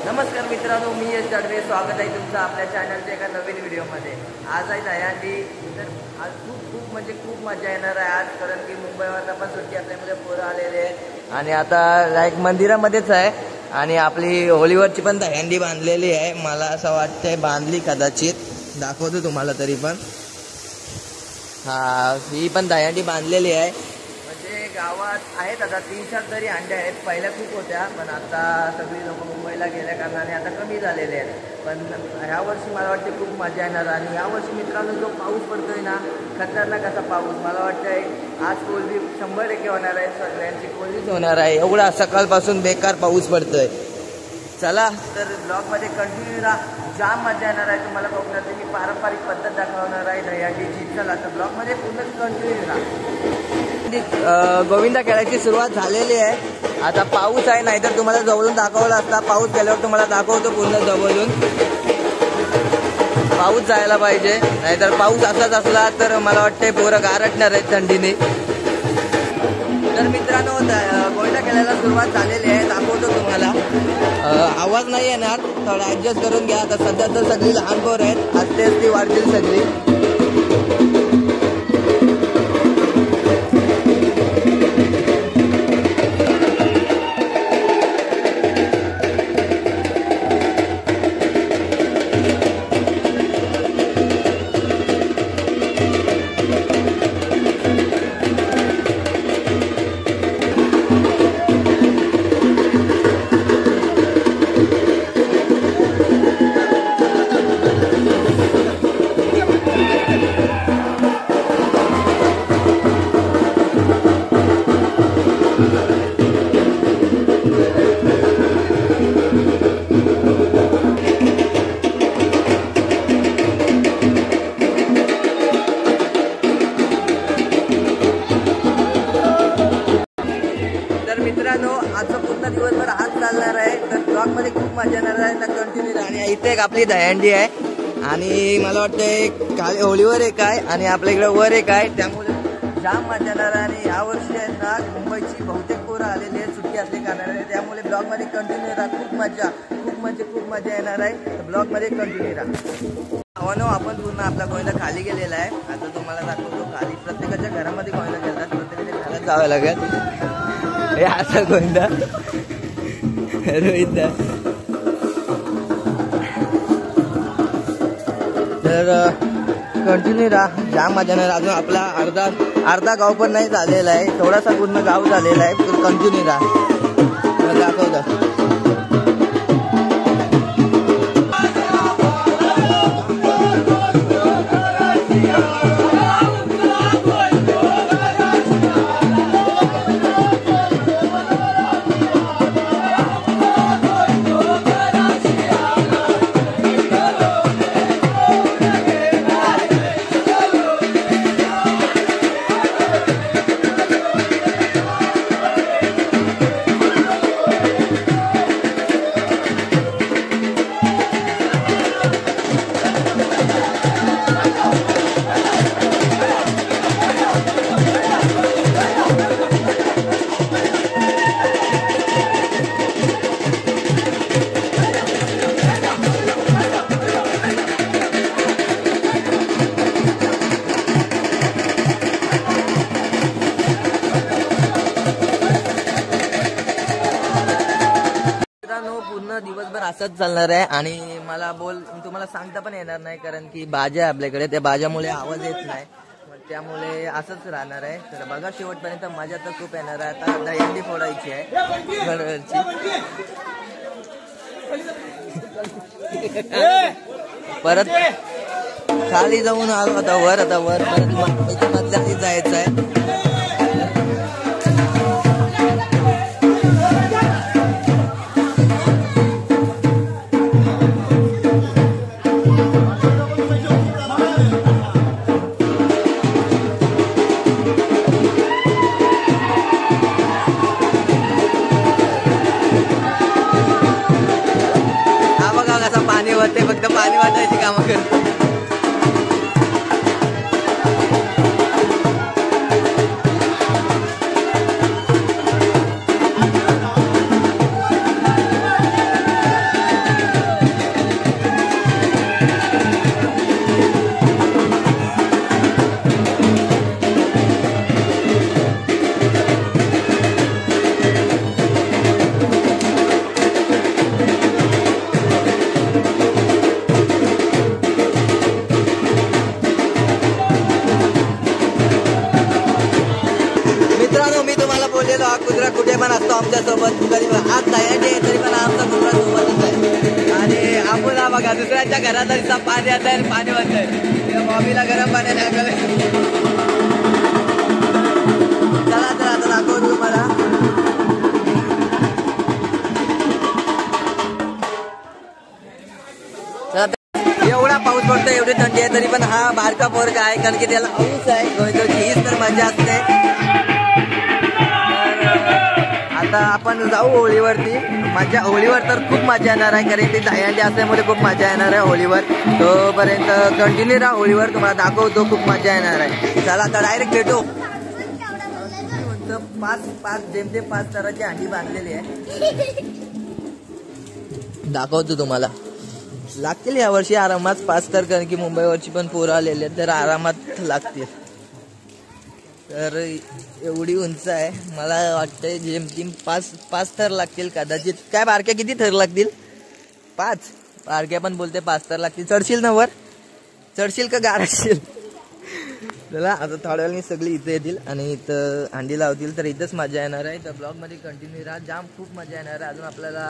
नमस्कार मित्रांनो, मी यश जाडवे. स्वागत आहे तुमचं आपल्या चॅनलच्या एका नवीन व्हिडिओमध्ये. आज आहे दहीहंडी. तर आज खूप म्हणजे खूप मजा येणार आहे आज, कारण की मुंबईवर पण सुट्टी असल्यामुळे पोरं आलेले आहेत आणि आता लाईक मंदिरामध्येच आहे. आणि आपली होलीवरची पण दहीहंडी बांधलेली आहे. मला असं वाटतंय बांधली कदाचित, दाखवतो तुम्हाला तरी पण. हा, ही पण दहीहंडी बांधलेली आहे. म्हणजे गावात आहेत आता 3-4 तरी हंड्या आहेत. पहिल्या खूप होत्या, पण आता सगळी लोक मुंबईला गेल्या कारणाने आता कमी झालेले आहेत. पण ह्या वर्षी मला वाटते खूप मजा येणार. आणि यावर्षी मित्रांनो जो पाऊस पडतोय ना, खतरनाक असा पाऊस. मला वाटतंय आज कोल्ही 100% होणार आहे, सगळ्यांची कोल्हीच होणार आहे. एवढा सकाळपासून बेकार पाऊस पडतोय. चला तर ब्लॉगमध्ये कंटिन्यू राहा, जाम मजा येणार आहे तुम्हाला. बघणार मी पारंपरिक पद्धत दाखवणार आहे दहीहंडीची. चला तर ब्लॉगमध्ये पूर्ण कंटिन्यू राहा. गोविंदा खेळायची सुरुवात झालेली आहे. आता पाऊस आहे, नाहीतर तुम्हाला जवळून दाखवला असता. पाऊस गेल्यावर तुम्हाला दाखवतो पूर्ण जवळून. पाऊस जायला पाहिजे, नाहीतर पाऊस असाच असला तर मला वाटते पोरं गारटणार आहेत थंडीने. तर मित्रांनो, गोविंदा खेळायला सुरुवात झालेली आहे, दाखवतो तुम्हाला. आवाज नाही येणार, थोडं ॲडजस्ट करून घ्या. आता सध्या तर सगळी लहान पोरं आहेत, आस्ते आस्ते वाढतील सगळी. मित्रांनो, आजचा पूर्ण दिवसभर आज चालणार आहे. तर ब्लॉगमध्ये खूप मजा येणार आहे ना, कंटिन्यू राहणे. इथे एक आपली दहीहंडी आहे आणि मला वाटतं खाली होळीवर एक आहे आणि आपल्या इकडे वर एक आहे, त्यामुळे जाम मजा येणार आहे. आणि यावर्षी आहे ना, मुंबईची बहुतेक पोरं आलेली आहेत सुट्टी असली कारणाने, त्यामुळे ब्लॉगमध्ये कंटिन्यू राहा. खूप मजा येणार आहे. तर ब्लॉगमध्ये कंटिन्यू राहा. आपण पूर्ण आपला गोविंदा खाली गेलेला आहे. आता तुम्हाला दाखवतो खाली. प्रत्येकाच्या घरामध्ये गोविंदा खेळतात, प्रत्येकाच्या घरात जावं लागेल. हे असं गोविंदा रोहित. तर कंटिन्यू राहा, जाम मजा नाही. अजून आपला अर्धा गाव पण नाही झालेला आहे, थोडासा पूर्ण गाव झालेला आहे. तर कंटिन्यू राहा, दाखवतो. पूर्ण दिवसभर असंच चालणार आहे. आणि मला तुम्हाला सांगता पण येणार नाही, कारण की बाजा आपल्याकडे, त्या बाजामुळे आवाज येत नाही, त्यामुळे असंच राहणार आहे. तर बघा शेवटपर्यंत, मजा तर खूप येणार आहे. आता दहीहंडी फोडायची आहे घरची. परत खाली जाऊन आलो, आता वर परत मधल्या जायचं आहे. ते फक्त पाणी वाटायची कामं करतो. दुसऱ्याच्या घरात दिसता पाणी आता आहे, पाणी वाजतंय. बॉबीला गरम पाणी लागलं. चला तर आता दाखवतो तुम्हाला. एवढा पाऊस पडतो, एवढी थंडी आहे, तरी पण हा बारका पोरगा आहे, कारण की त्याला हौस आहे. हीच तर मजा असते. आता आपण जाऊ होळीवरती. मजा होळीवर तर खूप मजा येणार आहे, कारण की दहीहंडी असल्यामुळे खूप मजा येणार आहे होळीवर. तोपर्यंत कंटिन्यू राहा होळीवर, तुम्हाला दाखवतो, खूप मजा येणार आहे. चला तर डायरेक्ट भेटू. पाच जेमतेम 5 तराची हंडी बांधलेली आहे, दाखवतो तुम्हाला. लागतील यावर्षी आरामात 5 तर, कारण की मुंबईवरची पण पोरं आलेली आहेत, तर आरामात लागतील. तर एवढी उंच आहे, मला वाटतंय जेमतेम 5 थर लागतील कदाचित. काय बारक्या किती थर लागतील? 5. बारक्या पण बोलते 5 थर लागतील. चढशील ना वर? चढशील का गारशील? चला आता थोड्या वेळाने सगळी इथे येतील आणि इथं हंडी लावतील, तर इथंच मजा येणार आहे. तर ब्लॉगमध्ये कंटिन्यू राहा, जाम खूप मजा येणार आहे. अजून आपल्याला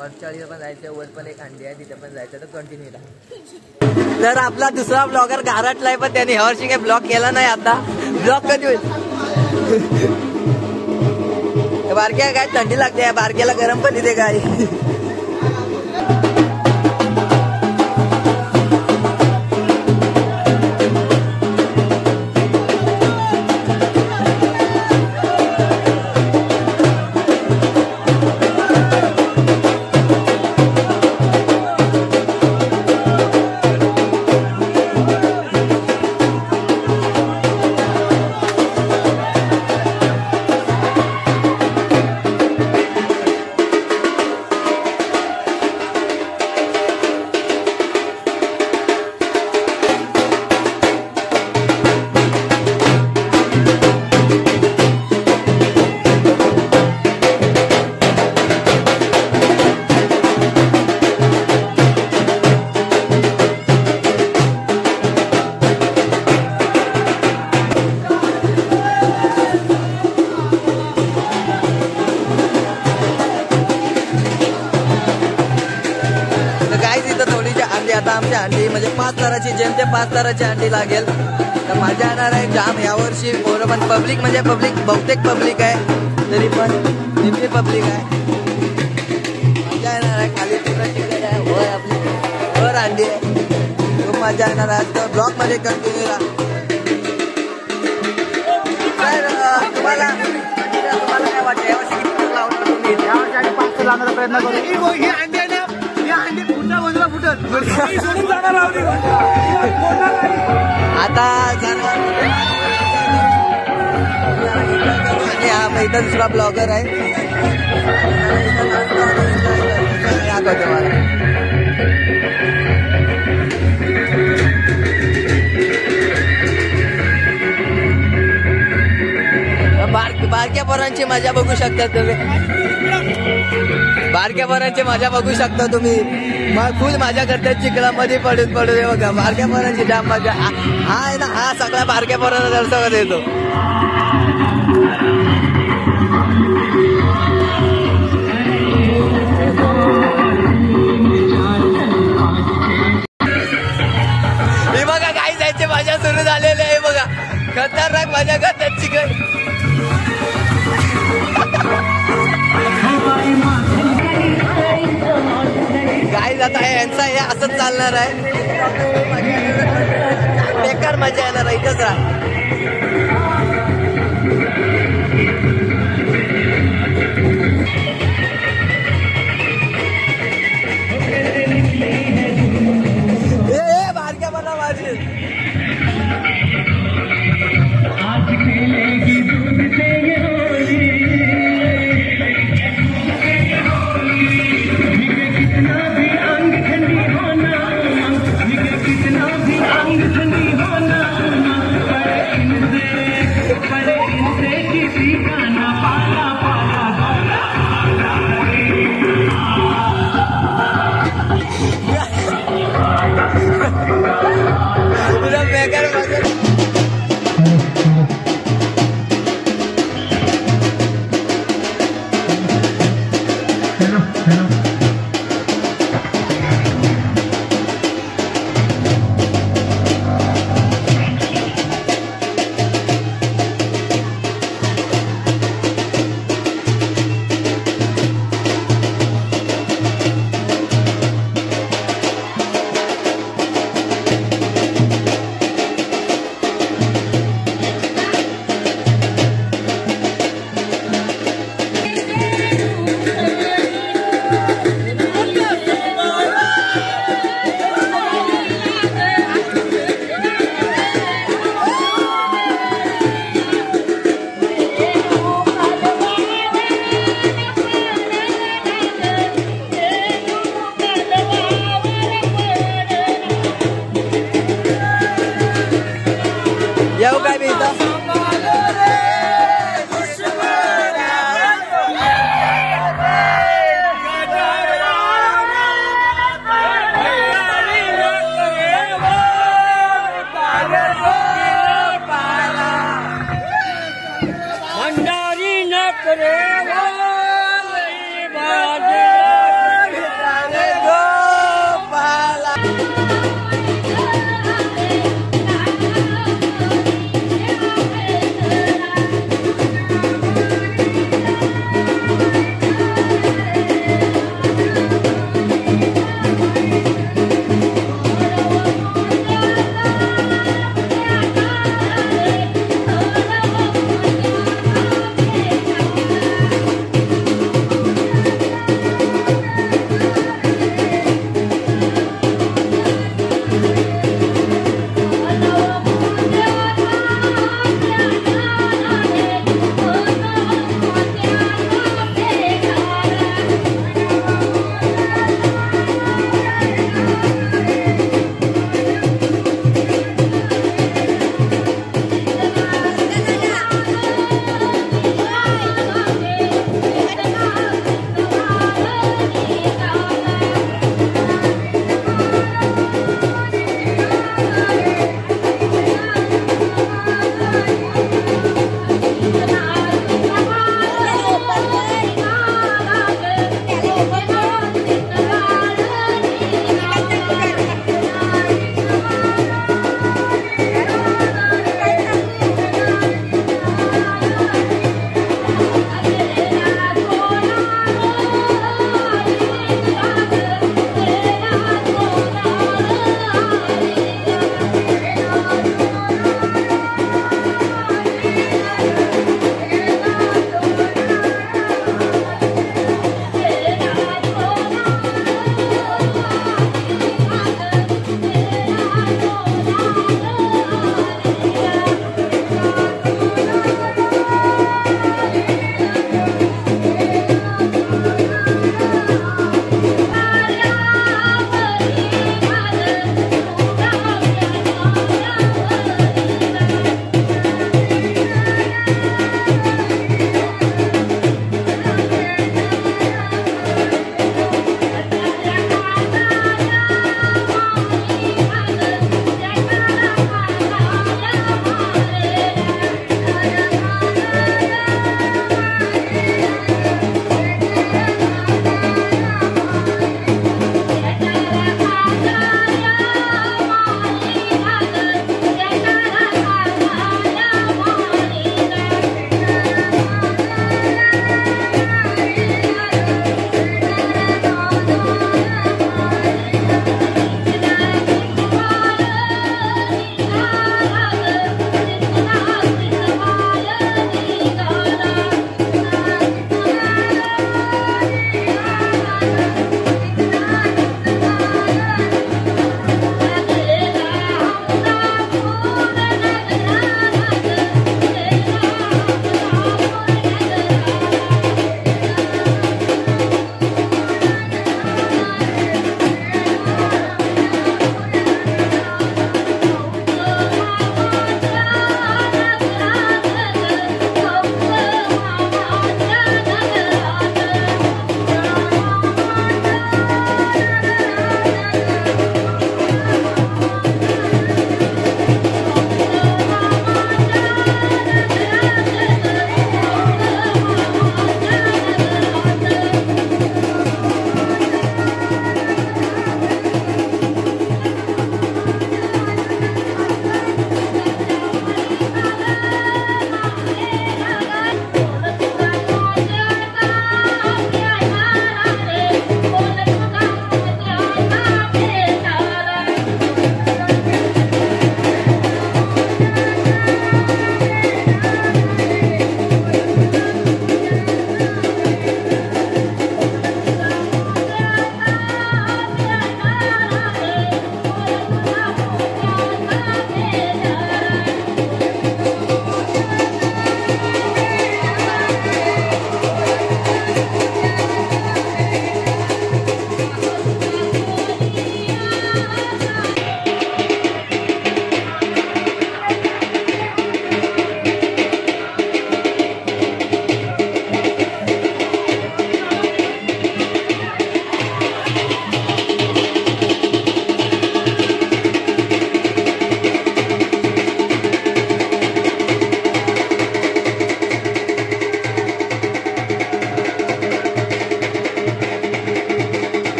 वरचाळीला पण जायचं, वर पण एक हंडी आहे, तिथे पण जायचं, तर कंटिन्यू राहा. तर आपला दुसरा ब्लॉगर घाराटलाय, पण त्याने ह्यावर्षी काही ब्लॉग केला नाही. आता ब्लॉग कधी होईल? बारक्या काय थंडी लागते, बारक्याला गरम पण इथे काय. आता आमच्या हंडी म्हणजे 5 तराची, जेमतेम 5 तराची हंडी लागेल. तर मजा येणार आहे जाम यावर्षी. पोरं पण पब्लिक म्हणजे पब्लिक बहुतेक पब्लिक आहे, तरी पण नेमकी पब्लिक आहे. मजा येणार आहे. खाली पूर्ण चिकट आहे, वर आपली वर हंडी आहे, खूप मजा येणार आहे. तर ब्लॉग मध्ये कंटिन्यू राहा. तुम्हाला काय वाटतं यावर्षी किती लावणार तुम्ही? यावर्षी आम्ही 5 लावण्याचा प्रयत्न करू. ही हंडी आहे ना, आता हा इथं दुसरा ब्लॉगर आहे. बारक्या पोरांची मजा बघू शकता तुम्ही. बारक्या पोरांची मजा बघू शकता तुम्ही. मग फुल मजा करतात चिखलामध्ये पडून पडून. बघा बारक्या पोरांची जाम मजा. हा आहे ना, हा सगळ्या बारक्या पोरांना दर्शवत येतो. हे बघा काही जायची मजा सुरू झालेली आहे. बघा खतरनाक मजा करतात चिखल. काय जात आहे यांचा, हे असंच चालणार आहे. बेकार मजा येणार आहे. इथंच राहा. बारक्या बना माझी.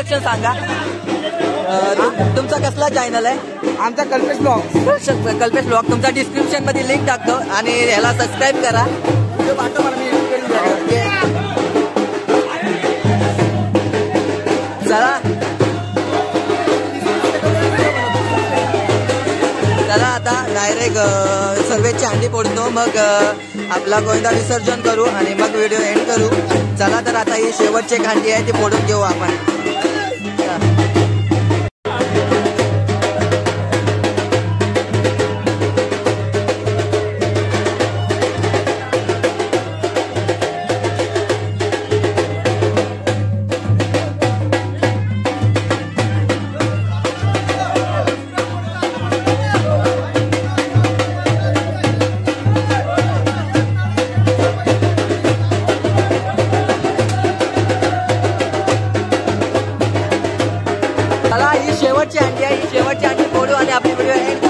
इंट्रोडक्शन सांगा. तुमचा कसला चॅनल आहे? आमचा कल्पेश ब्लॉग. कल्पेश ब्लॉग. तुमचा डिस्क्रिप्शन मध्ये लिंक टाकतो आणि ह्याला सबस्क्राईब करा. चला चला आता डायरेक्ट सर्वेची अंडी फोडतो, मग आपला गोविंदा विसर्जन करू आणि मग व्हिडिओ एंड करू. चला तर आता ही शेवटची अंडी आहे ती फोडून घेऊ आपण. शेवटची अंडी आहे, ही शेवटची अंडी फोडू आणि आपली व्हिडिओ एंड.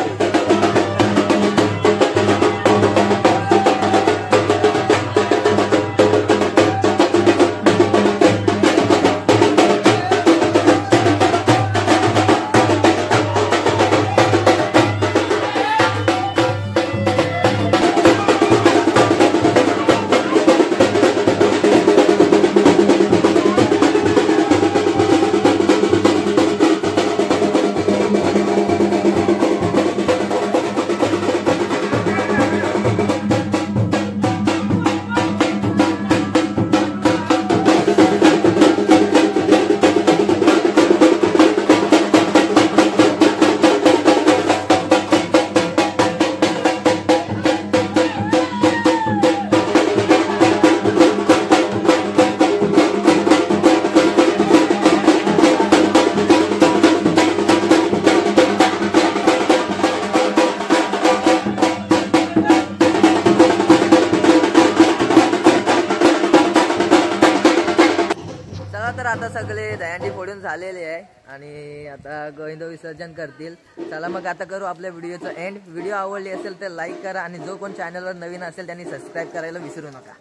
तर आता सगळे दहीहंडी फोडून झालेले आहे आणि आता गोविंद विसर्जन करतील. चला मग आता करू आपल्या व्हिडिओचं एंड. व्हिडिओ आवडली असेल तर लाईक करा आणि जो कोण चॅनलवर नवीन असेल त्यांनी सबस्क्राईब करायला विसरू नका.